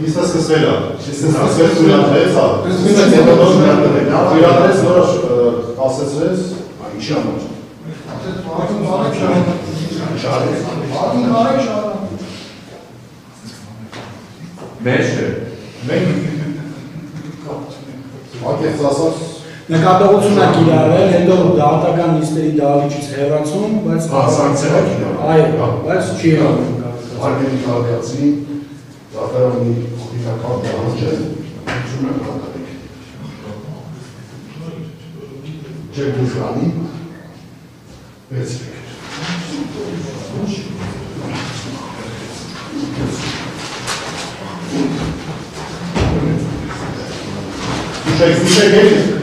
Իսկ սկսվել է, սկսվել ուրանդրեց, ուրանդրեց նոր ասեցրեց, ինչի համար։ Մեր չէ։ Մենք ակեղծ ասած նկատողություն ա կիրարել, հետո դատական նիստերի դահլիճից հեռացում, բայց սանկցիա կիրարել։ Այո, բայց չի հեռանում։ Արգենի քաղաքացի դատարանի օգնական դահլիճը ուսում է կատարել։ Ջեք դուշանի վերցրեք։ Слушай,